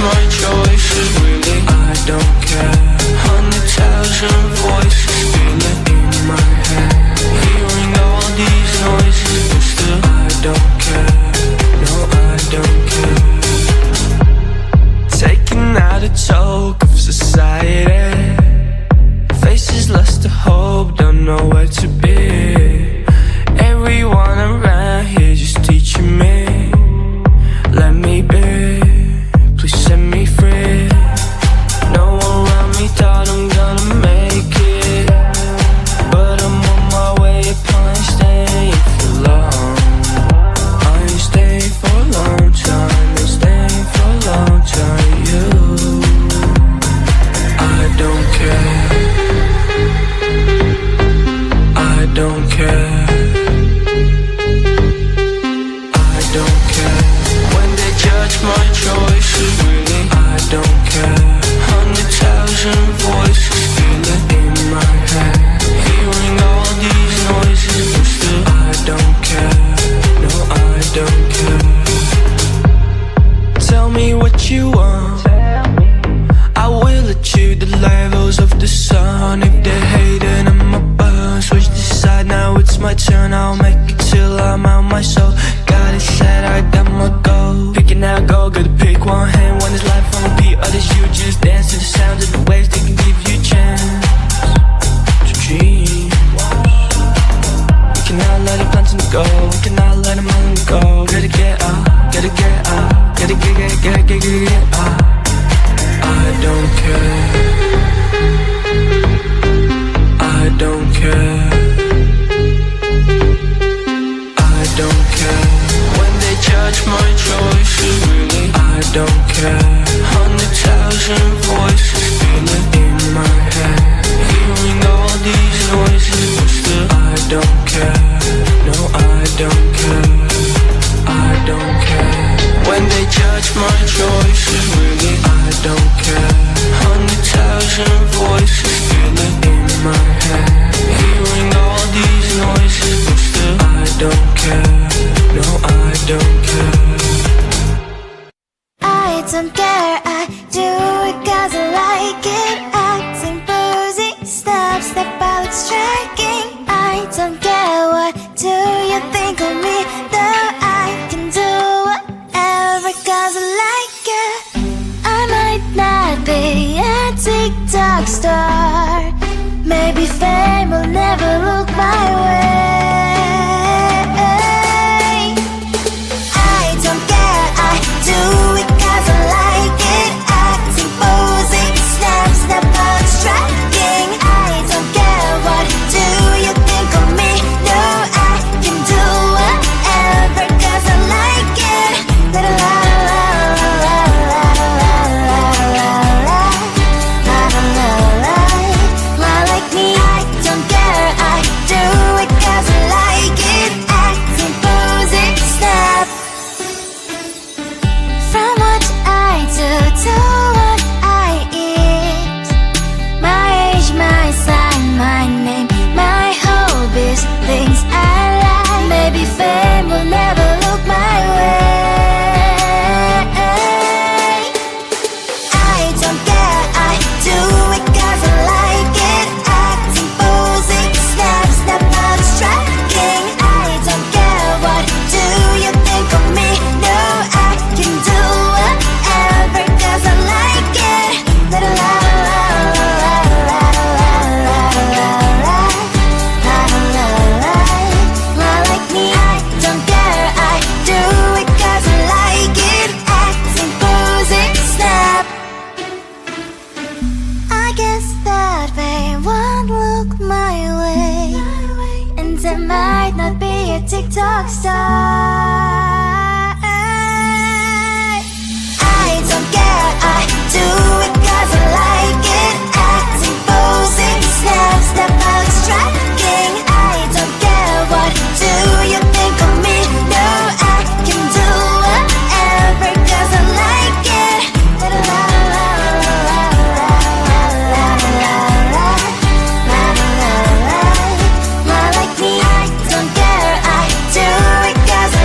my choices, really I don't care. 100,000 voices spinning in my head, hearing all these noises, but still I don't care. No, I don't care. Taking out a toke of society, faces lost to hope, don't know where to be. Everyone around here just teaching me, let me be, please set me free. No one around me thought I'm gonna make it, but I'm on my way up, I ain't staying for long. I ain't staying for a long time, ain't staying for a long time. You, I don't care, I don't care, I don't care. When they judge my choices, really I don't care. 100,000 voices feeling in my head, hearing all these noises, but still I don't care. No, I don't care. Tell me what you want, I will achieve the levels of the sun. If they're hating on my burn, switch the side, now it's my turn. I'll make it till I'm out my soul. Got it set, I done my goal. Picking out gold, gotta pick one hand. One is life on repeat, others you just dance to the sounds of the waves. They can give you a chance to dream. We cannot let it plans go, we cannot let them all go. Gotta get up, gotta get up, gotta get up. I don't care, I don't care, I don't care. When they judge my choices, really I don't care. 100,000 voices feeling in my head, hearing all these noises, but still I don't care. No, I don't care, I don't care. When they judge my choices, really I don't care. 100,000 voices feeling in my head, hearing all these noises, but still I don't care. No, I don't care. I don't care, I do it cause I like it. Acting boozy, step out striking. I don't care, what do you think of me? Though I can do whatever cause I like it. I might not be a TikTok star, maybe fame will never look my way. I don't care, I do it cause I like it. Acting posing, step out striking. I don't care, what do you think of me? No, I can do whatever cause I like it. La la la la la la la la la. Like me, I don't care, I do it cause I like it. Acting posing, step. From what I do to what I eat, my age, my sign, my name, my hobbies, things I like. Maybe fame will never look my way. I don't care, I do it cause I like it. Acting posing, step out striking. I don't care, what do you think of me? No, I can do whatever cause I like it. La la la la la la la la. Like me, I don't care, I do it cause I like it. Acting posing, step. I guess that fame won't look my way, and I might not be a TikTok star. I don't care, I do it cause I like it. Acting posing, step out striking. I don't care, what do you think of me? No, I can do whatever cause I like it. La la la la la la la la. Like me, I don't care, I do it cause I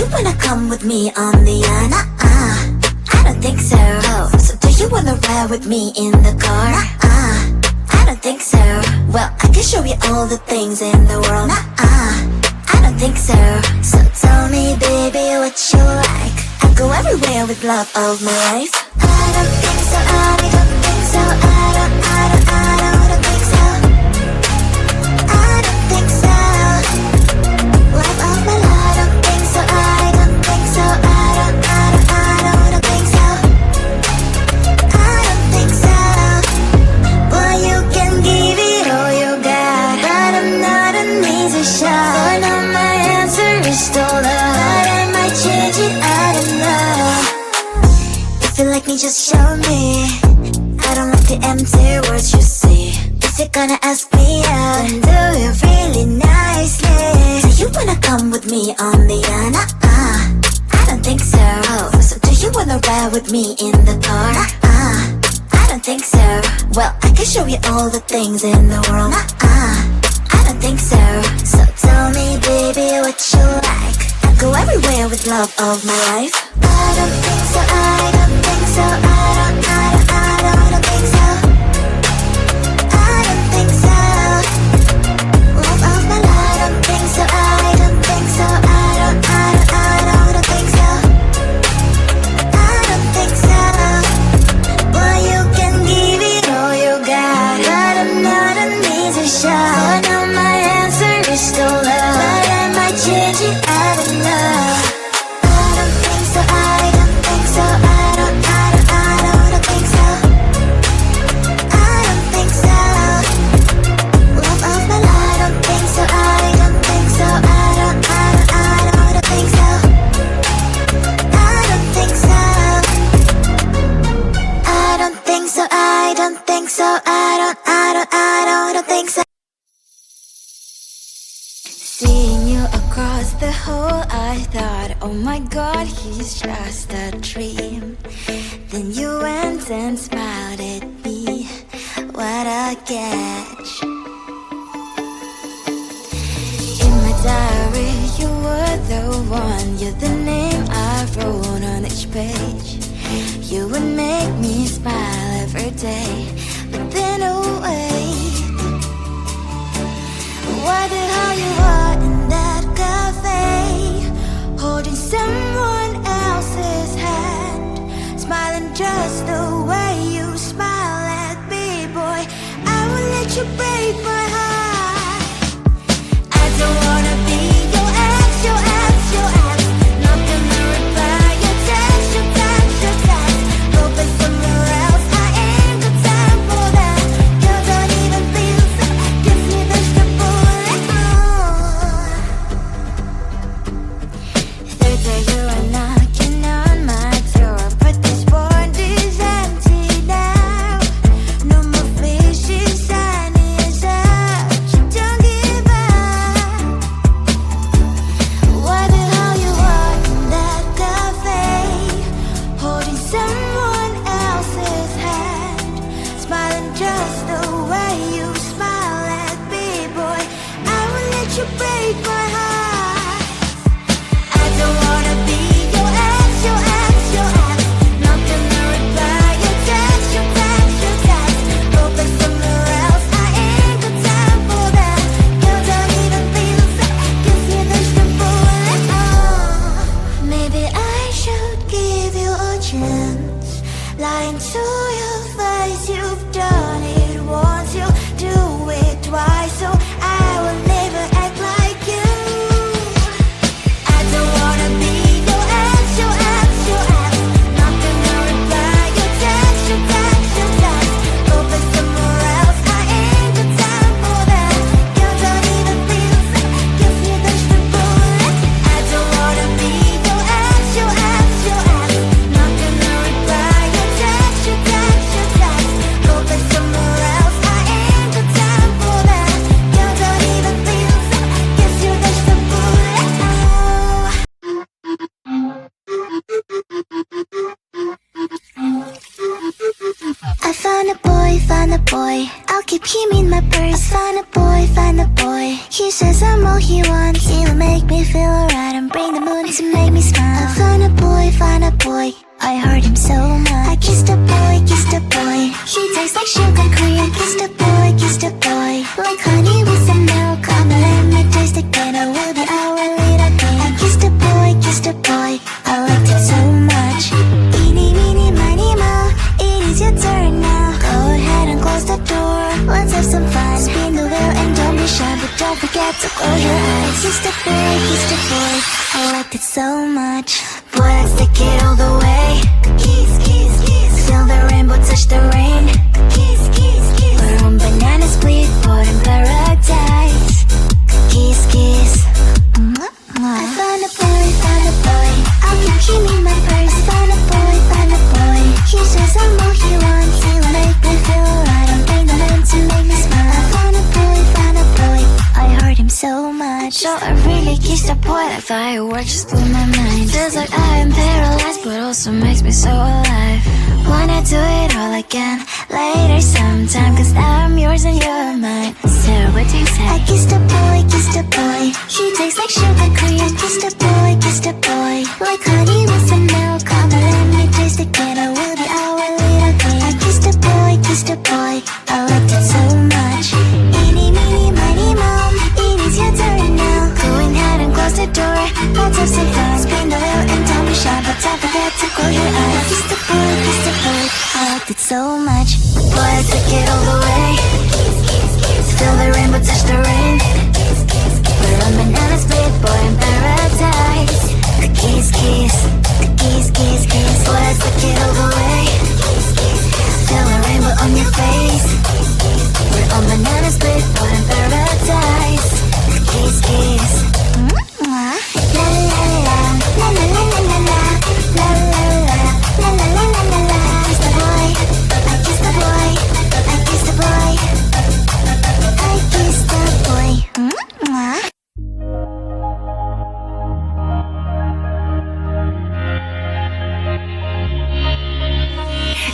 you wanna come with me on the yacht? I don't think so. Oh, so do you wanna ride with me in the car? I don't think so. Well, I can show you all the things in the world. I don't think so. So tell me, baby, what you like. I go everywhere with love of my life. I don't think so. I don't think so. I don't think so. I don't think so. Love of my life. I don't think so. I don't think so. I don't think so. I don't think so. Well, you can give it all you got, but I'm not an easy shot. For now my answer is still love, but I might change it, I don't know. If you like me, just show me. I don't like the empty words you say. If you're gonna ask me out, then do it really nicely. So you wanna come with me on the yacht? I don't think so. Oh, so do you wanna ride with me in the car? I don't think so. Well, I can show you all the things in the world. I don't think so. So tell me, baby, what you like. I go everywhere with love of my life. I don't think so. I don't think so. I don't think so. I don't think so. Love of my life. I don't think so. I don't think so. I don't think so. I don't think so. Well, you can give it all you got, but I'm not an easy shot. For now my answer is still love, but I might change it, I don't know. I don't think so. I don't think so. I don't think so. I don't think so. Love of my life. I don't think so. I don't think so. I don't think so. I don't think so. I don't think so. I don't think so. I don't think so. Seeing you across the hall, I thought, oh my God, he's just a dream. Then you went and smiled at me. What a catch. In my diary, you were the one. You're the name I wrote on each page. You would make me smile every day. But then wait, what the hell you are in that cafe, holding someone else's hand, smiling just the way you smile at me, boy. I will let you break my heart. I don't wanna be your ex, your ex, your ex. Not gonna reply your text, your text, your text. Go play somewhere else, I ain't got time for that. You don't even feel so, gives me vegetable like Third day you are knocking on my door, but this board is empty now. No more fishes, sunny as up. Don't give up. What the hell you are in that cafe, holding someone else's hand, smiling just the way you smile at me, boy. I will let you break my heart. I don't wanna be your ex, your ex, your ex. Not gonna reply your text, your text, your text. Go play somewhere else, I ain't got time for that. You don't even feel so, gives me vegetable like Maybe I should give you a chance. Lying to your face, you've done it once, you'll do it twice, so I will never act like you. I don't wanna be your ex, your ex, your ex. Not gonna reply your text, your text, your text. Go play somewhere else, I ain't got time for that. You don't even feel so, gives me vegetable like I don't wanna be your ex, your ex, your ex. Not gonna reply your text, your text, your text. Go play somewhere else, I ain't got time for that. You don't even feel so, gives you vegetable like I found a boy, I'll keep him in my purse. Find a boy, he says I'm all he wants. He'll make me feel alright and bring the moon to make me so much. Boy, let's take it all the way. Kiss, kiss, kiss. Feel the rainbow touch the rain. Kiss, kiss, kiss. We're on banana split, boy in paradise. Kiss, kiss. I found a boy, found a boy. I'll keep him in my purse. Found a boy, found a boy. He says I'm all he wants. He'll make me feel right. I'm paying the man to make me smile. I found a boy, found a boy. I hurt him so much. So I really kissed a boy. Like fireworks just blew my mind. Feels like I am paralyzed, but also makes me so alive. Wanna do it all again later sometime, cause now I'm yours and you're mine. So what do you say? I kissed a boy, kissed a boy. He tastes like sugar cream. Kissed a boy, kissed a boy. Like honey with some milk. Come and let me taste again. I will be our little king. I kissed a boy, kissed a boy. I liked it so much. Eeny, meeny, miny, mom. It is your turn now. Go ahead and close the door. Let's have some fun. Spin the wheel and don't be shy, but don't forget to close your eyes. Kissed a boy, kissed a boy. I liked it so much. Boy, I took it all the way. Feel the rainbow touch the rain. We're on banana split, boy in paradise. Kiss, kiss, kiss, kiss, kiss. Boy, I took it all the way. Feel the rainbow on your face. We're on banana split, boy in paradise. Kiss, kiss. La la la la, la la la la la, la la la, la la la la la la. Kiss the boy, I kiss the boy, I kiss the boy, I kiss the boy.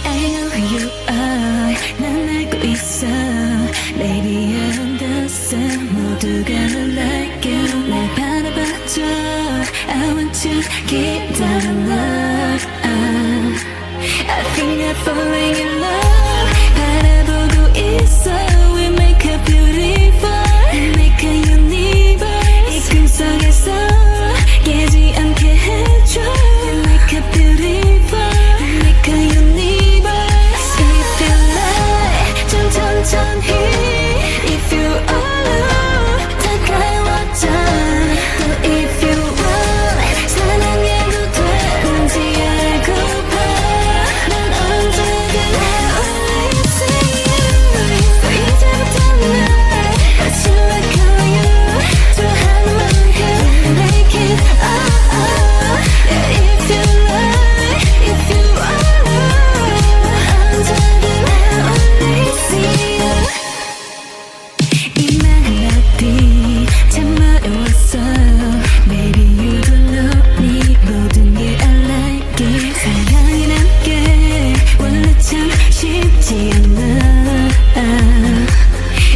I know who you are. 난 알고 있어. Baby, I understand. 모두가 널 like you. 날 바라봐줘. I want to keep that love. I think I'm falling in love. 바라보고 있어. We make a beautiful. We make a universe. 이 꿈속에서 깨지 않게 해줘. We make a beautiful. We make a universe. If you like, 좀 천천히. If you alone, 다가와줘. 또 if you want, 사랑해도 되는지 알고봐. 난 언제든 always see you. So 이제부터 날 다시 like you. 좋아하는 만큼 make it Yeah, if you like, if you alone, 난 언제든 always see you. 이 멜로디 참 어려웠어. Baby, you don't know me. 모든 게 I like it. 사랑이란 게 원래 참 쉽지 않아.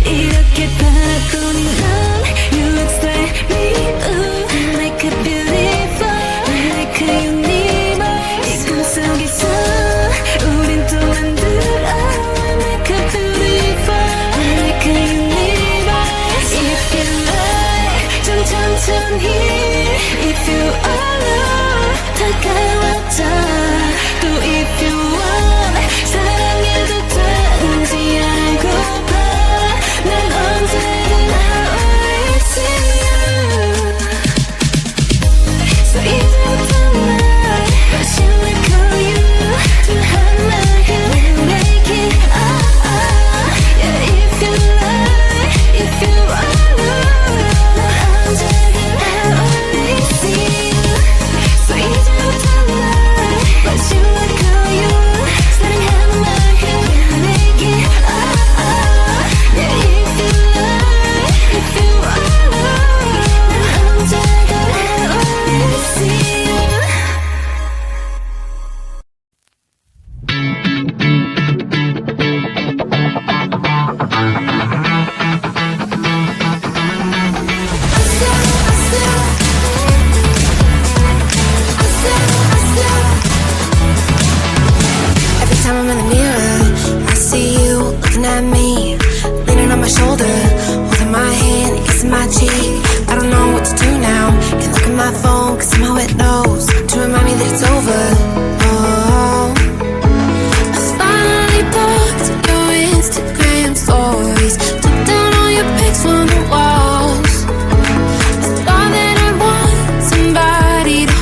이렇게 바라보는 넌 You explain me. Ooh, like a beautiful, like a universe. 이 꿈속에서 우린 또 만들어. Like a beautiful, like a universe. If you like, 좀 천천히. If you alone, 다가와줘. 또 if you want, 사랑해도 되는지 알고봐. 난 언제든 always see you. So 이제부터 날 다시 like you. 좋아하는 만큼 make it Yeah, if you like, if you alone, 난 언제든 always see you. So 이제부터 날 다시 like you. 사랑하는 만큼 make it Yeah, if you like, if you alone, 난 언제든 always see you. Every time I'm in the mirror, I see you looking at me, leaning on my shoulder, holding my hand, kissing my cheek. I don't know what to do now. Can't look at my phone, cause somehow it knows to remind me that it's over. Oh, I finally blocked your Instagram stories, took down all your pics from the walls. I thought that I want somebody to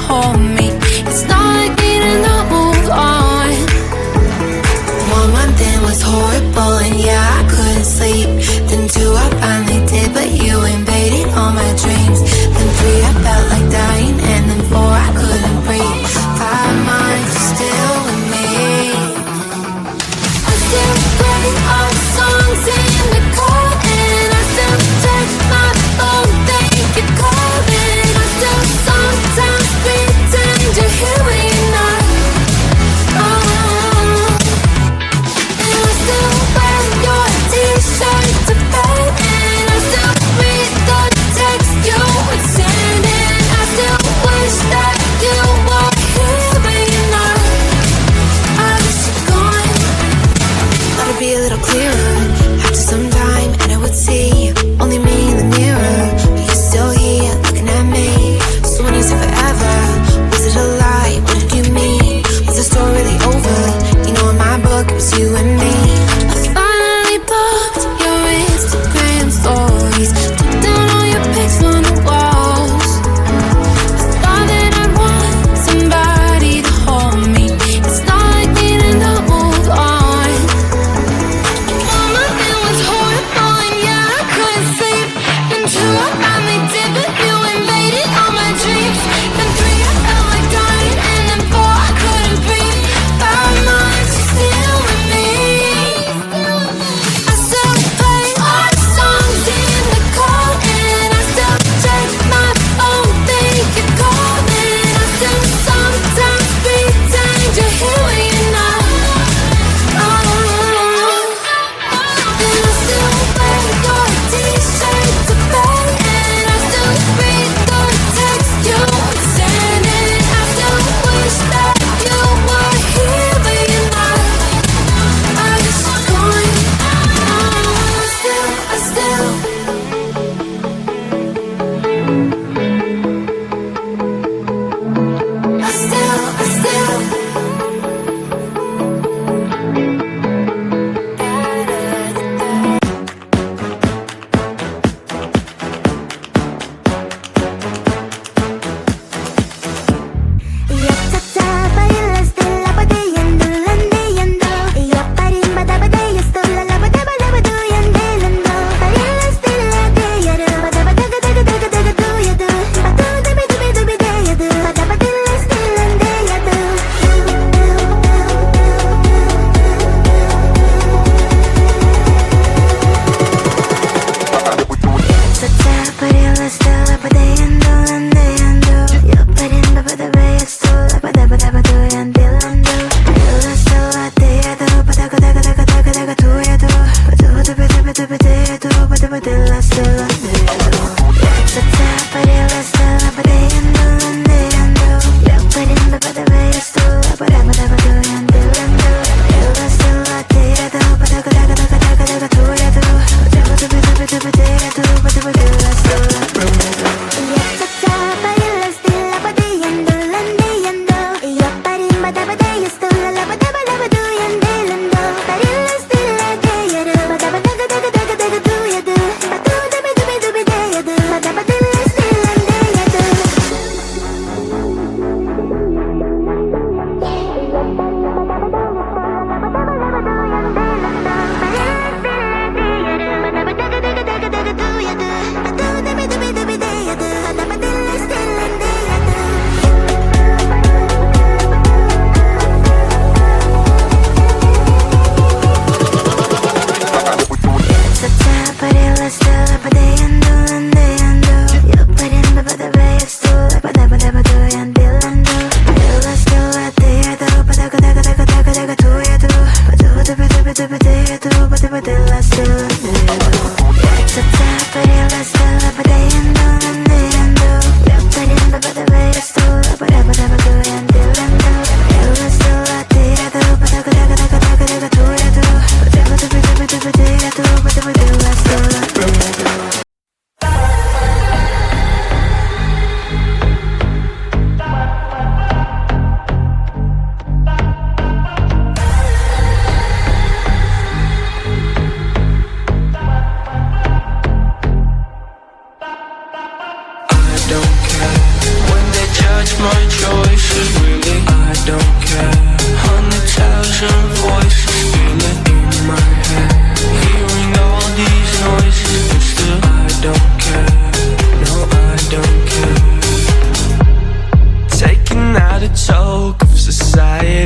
the talk of society.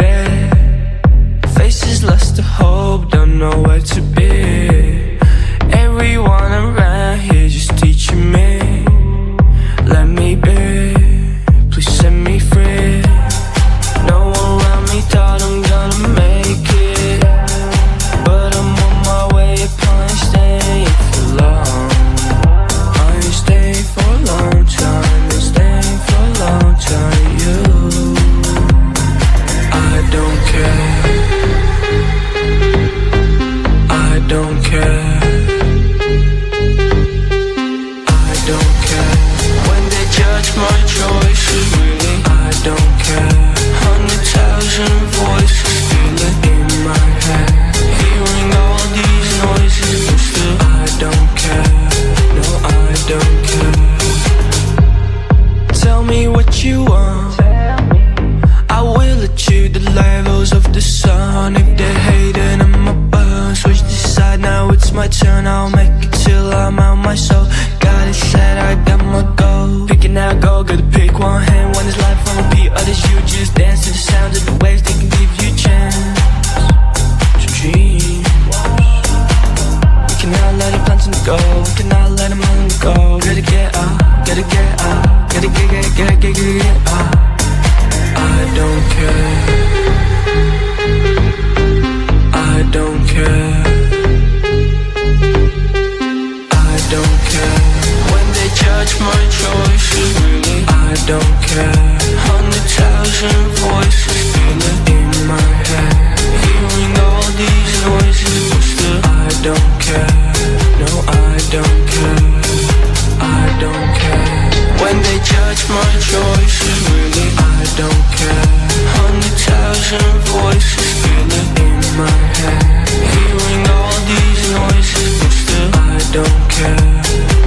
Faces lost to hope, don't know where to be. Everyone around here just teaching me. Let me be, please set me free. No one around me thought I'm gonna make it, but I'm on my way up, I ain't staying for long. I ain't staying for a long time, I'm staying for a long time. You, I don't care, I don't care, I don't care. When they judge my choices, really, I don't care. 100,000 voices feeling in my head, hearing all these noises, but still I don't care. No, I don't care. Tell me what you want, I will achieve the levels of the sun. If they're hating, I'ma burn. Switch the side, now it's my turn. I'll make it till I'm out my soul. Got it set, I got my goal. Picking out gold, gotta pick one hand. One is life on repeat, others you just dance to the sound of the waves. They can give you a chance to dream. We cannot let it plans go, we cannot let them all go. Gotta get up, gotta get up, gotta get up. I don't care, I don't care, I don't care. When they judge my choices, really, I don't care. 100,000 voices feeling in my head, hearing all these noises, but still I don't care. No, I don't care, I don't care. When they judge my choices, really, I don't care. 100,000 voices feeling in my head, hearing all these noises, but still I don't care.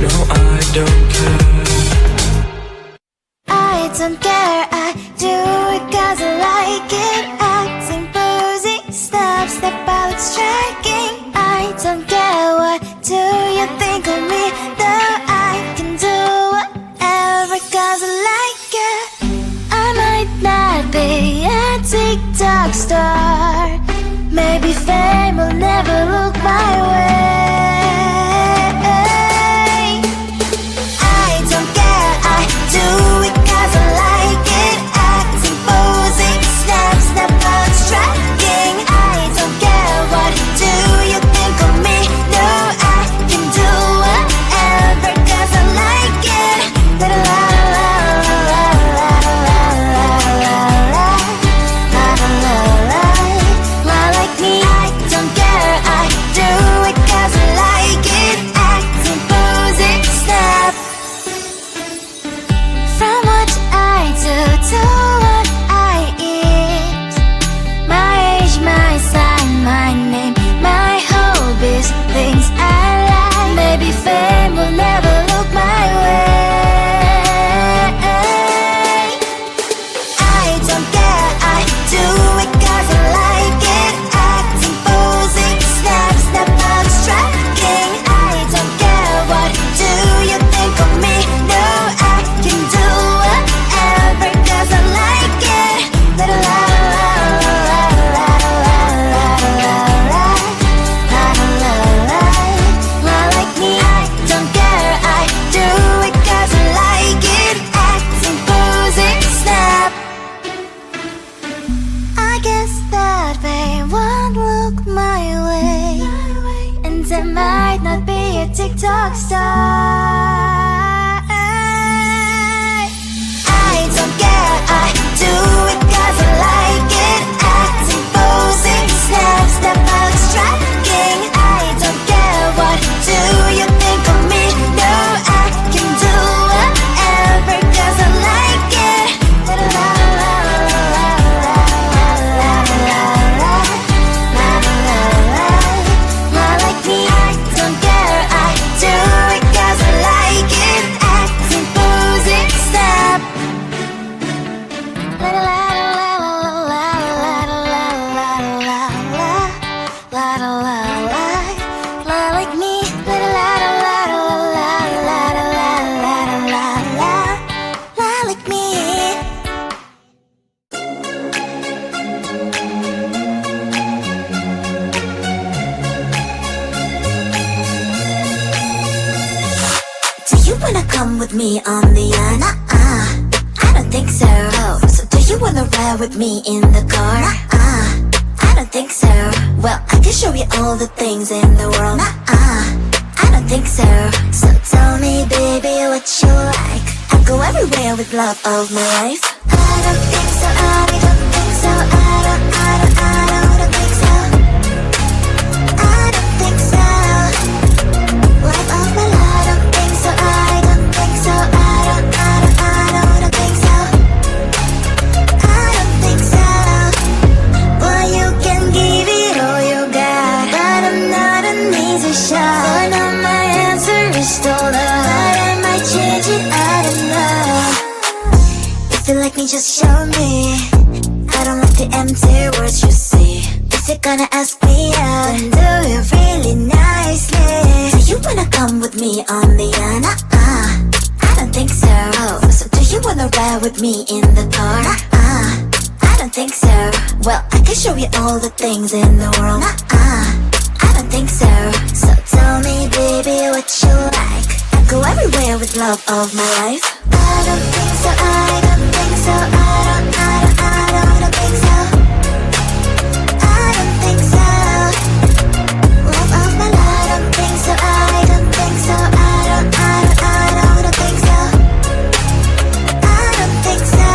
No, I don't care. I don't care, I do it cause I like it. Acting, posing, step out, striking. I don't care, what do you think of me? Though I can do whatever cause I like it. I might not be a TikTok star, maybe fame will never look my way. I don't care, I do it cause I like it. Acting, posing, step out, striking. I don't care, what do you think of me? No, I can do whatever cause I like it. La la la la la la la la la la la la. Like me, I don't care, I do it cause I like it. Acting, posing, step. From what I do to what I eat, my age, my sign, my name, my hobbies, things I like. Maybe fame will never look my way. I don't care, I do it cause I like it. Acting, posing, step out, striking. I don't care, what do you think of me? No, I can do whatever cause I like it. La la la la la la la la la la. Like me, I don't care, I do it cause I like it. Acting, posing, step. From what I do to what I eat, my age, my sign, my name, my hobbies, things I like. Maybe fame will never look my way. I don't care, I do it cause I like it. Acting, posing, step. I don't care, I do it cause I like it. Acting, posing, step. I guess that fame won't look my way, and I might not be a TikTok star. I don't care, I do it cause I like it. Acting, posing, step out, striking. I don't care, what do you think of me? No, I can do whatever cause I like it. La la la la la la la la la la. Like me, I don't care, I do it cause I like it. me on the I don't think so. So do you wanna ride with me in the car? I don't think so. Well, I can show you all the things in the world. I don't think so. So tell me, baby, what you like. I'll go everywhere with love of my life. I don't think so. I don't think so. I don't think so. I don't think so. Life of my life. I don't think so. I don't think so. I don't think so. I don't think so. Well, you can give it all you got, but I'm not an easy shot. For now my answer is still no, but I might change it, I don't know. If you like me, just show me. I don't like the empty words you see. If you're gonna ask me out, then do it really nicely. Do you wanna come with me on the I don't think so. So do you wanna ride with me in the car? I don't think so. Well, I can show you all the things in the world. I don't think so. So tell me, baby, what you like. I go everywhere with love of my life. I don't think so. I don't think so. I don't think so. I don't think so. Love of my life. I don't think so. I don't think so. I don't think so. I don't think so.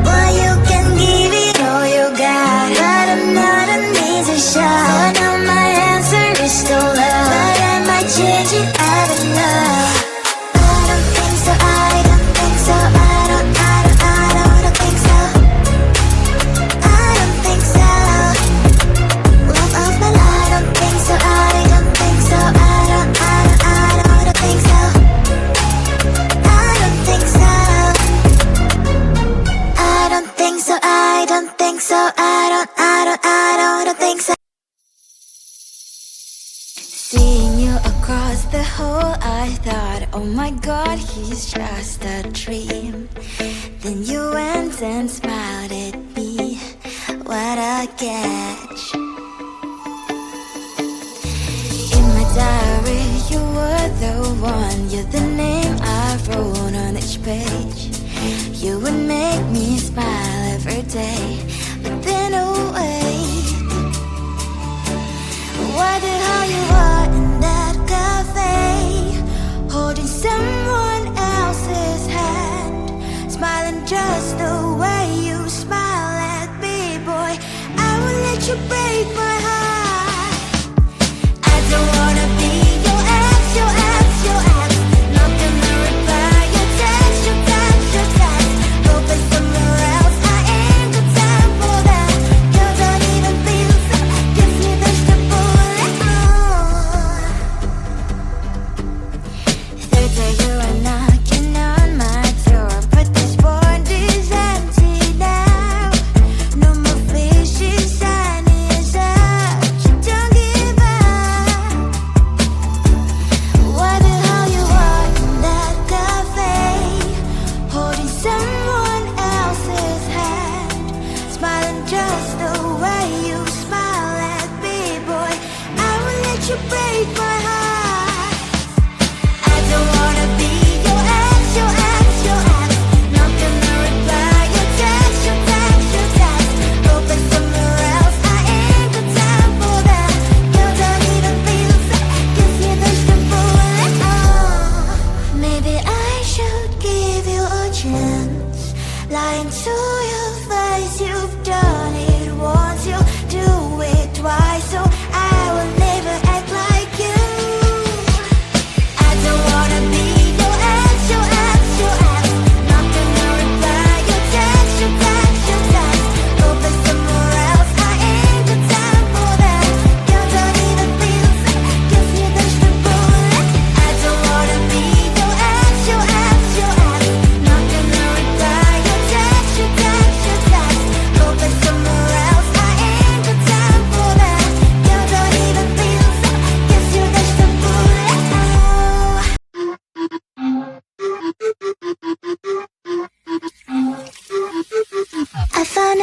Well, you can give it all you got, but I'm not an easy shot. For now my answer is still love, but I might change it, I don't know. I don't think so. I don't think so. I don't think so. I don't think so. Love of my life. I don't think so. I don't think so. I don't think so. I don't think so. I don't think so. I don't think so. I don't think so. Seeing you across the hall, I thought, oh my god, he's just a dream. Then you went and smiled at me. What a catch. In my diary, you were the one. You're the name I wrote on each page. You would make me smile every day. But then, oh wait, what the hell you are in that cafe, holding someone else's hand, smiling just the way you smile at me, boy. I will let you break my heart. I don't wanna be your ex, your ex, your ex. Not gonna reply your text, your text, your text. Hoping somewhere else. I ain't got time for that. You don't even feel so. Gives me vegetable. Third day you are knocking on my door, but this board is empty now. No more fishes, sign is up. You don't give up. What the hell you are in that cafe, holding someone else's hand, smiling just the way you smile at me, boy. I will let you break my heart. I don't wanna be your ex, your ex, your ex. Not gonna reply your text, your text, your text. Hoping somewhere else. I ain't got time for that. You don't even feel so. Gives me vegetable. Maybe I should give you a chance. Lying to your face, you've done it once, you do it twice, so I will never act like you. I don't wanna be your ex, your ex, your ex. Not gonna reply your text, your text, your text. Hoping somewhere else. I ain't got time for that. You don't even feel so. Gives me vegetable. I don't wanna be your ex, your ex, your ex. Not gonna reply your text, your text, your text. Hoping somewhere else. I ain't got time for that. You don't even feel so. Gives you vegetable. I found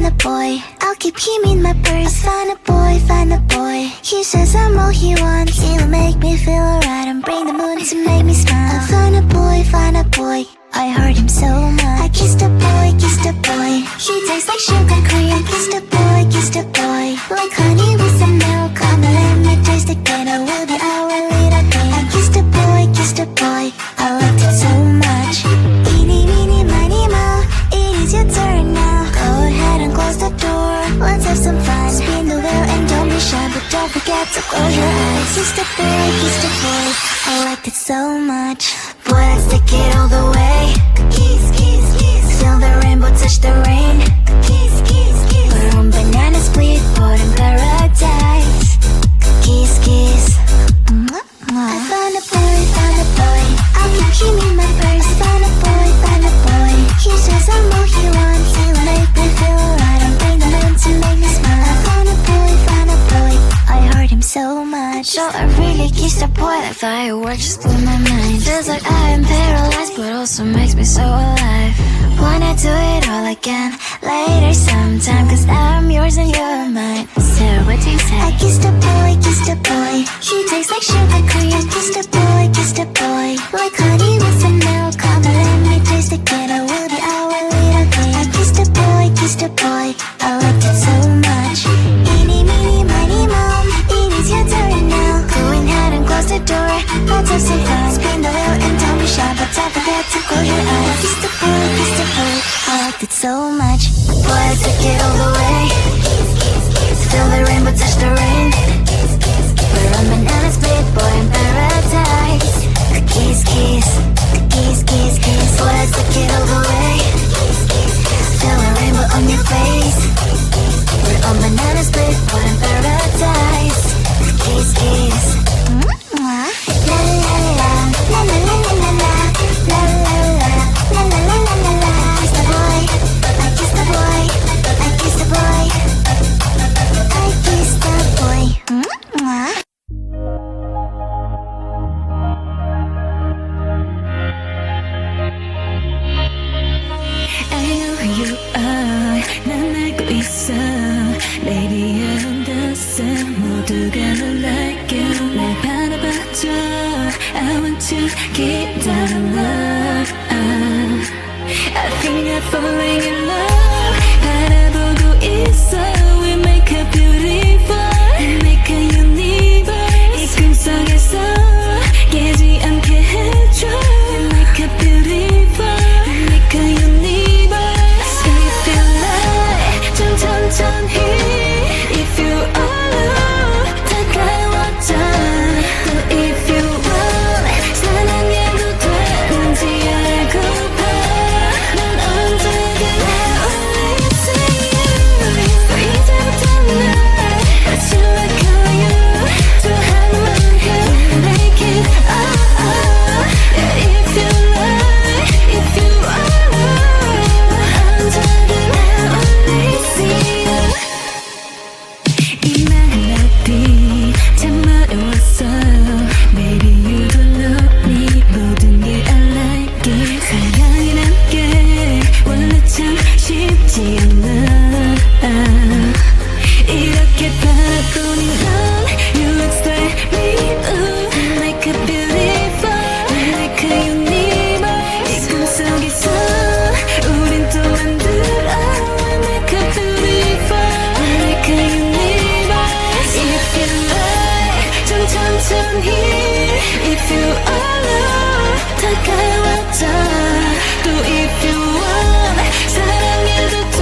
a boy, I'll keep him in my purse. Find a boy, find a boy. He says I'm all he wants. He'll make me feel alright and bring the moon to make me smile. I find a boy, find a boy. I hurt him so much. I kissed a boy, kissed a boy. He tastes like sugar cream. Kissed a boy, kissed a boy. Like honey with some milk. Come and let me taste again. I will be our little game. I kissed a boy, kissed a boy. I liked it so much. Eeny, meeny, miny, moe. It is your turn now. Go ahead and close the door. Let's have some fun. Spin the wheel and don't be shy, but don't forget to close your eyes. Kissed a boy, kissed a boy. I liked it so much. Boy, let's take it all the way. Kiss, kiss, kiss. Feel the rainbow touch the rain. Kiss, kiss, kiss. We're on banana split, boat in paradise. Kiss, kiss. I found a boy, found a boy. I'll keep him in my purse. Found a boy, found a boy. He says I'm all he wants. He'll make me feel alright and bring the moon to make me smile. I found a boy, found a boy. I hurt him so much. So I really kissed a boy like fireworks just blew my mind. Feels like I am paralyzed but also makes me so alive. Wanna do it all again later sometime, cause I'm yours and you're mine. So what do you say? I kissed a boy, kissed a boy. He tastes like sugar cream. Kissed a boy, kissed a boy. Like honey with some milk. Come and let me taste again. I will be our little game. I kissed a boy, kissed a boy. I liked it so much. Eeny, meeny, miny, moe. It is your turn now. Go ahead and close the door. Let's have some fun. Spin the wheel and don't be shy, but don't forget to close your eyes. Kissed a boy, kissed a boy. I liked it so much. Boy, let's take it all the way. Feel the rainbow touch the rain. We're on banana split, boy in paradise. Kiss, kiss, kiss, kiss, kiss. Boy, let's take it all the way. Feel the rainbow on your face. We're on banana split, boy in paradise. Kiss, kiss. La la la la, la la la la la, la la la, la la la la la la. Kiss the boy, I kiss the boy, I kiss the boy, I kiss the boy. I know who you are. 난 알고 있어. Baby, I understand. 모두가 널 like you. 날 바라봐줘. I want to keep that love. I think I'm falling in love. 바라보고 있어. We make a beautiful, make a universe. 이 꿈속에서 깨지 않게 해줘. We make a beautiful, make a universe. If you like, 좀 천천히. If you alone, 다가와줘. 또 if you want, 사랑해도 되는지 알고봐. 난 언제나 only to you. 이제부터 날 What you like are you. 또 한번 해 Make it Yeah, if you like, if you alone, 언제나 only see you. 이 멜로디 참 어려웠어. Baby, you don't know me. 모든 게 I like it. 사랑이란 게 원래 참 쉽지 않아. 이렇게 바라보는 넌 You explain me. Ooh, like a beautiful, like a universe. 이 꿈속에서 우린 또 만들어. Like a beautiful, like a universe. If you like, 좀 천천히. If you alone, 다가와줘. 또 if you want, 사랑해도 돼.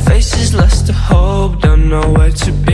Faces lost to hope, don't know where to be.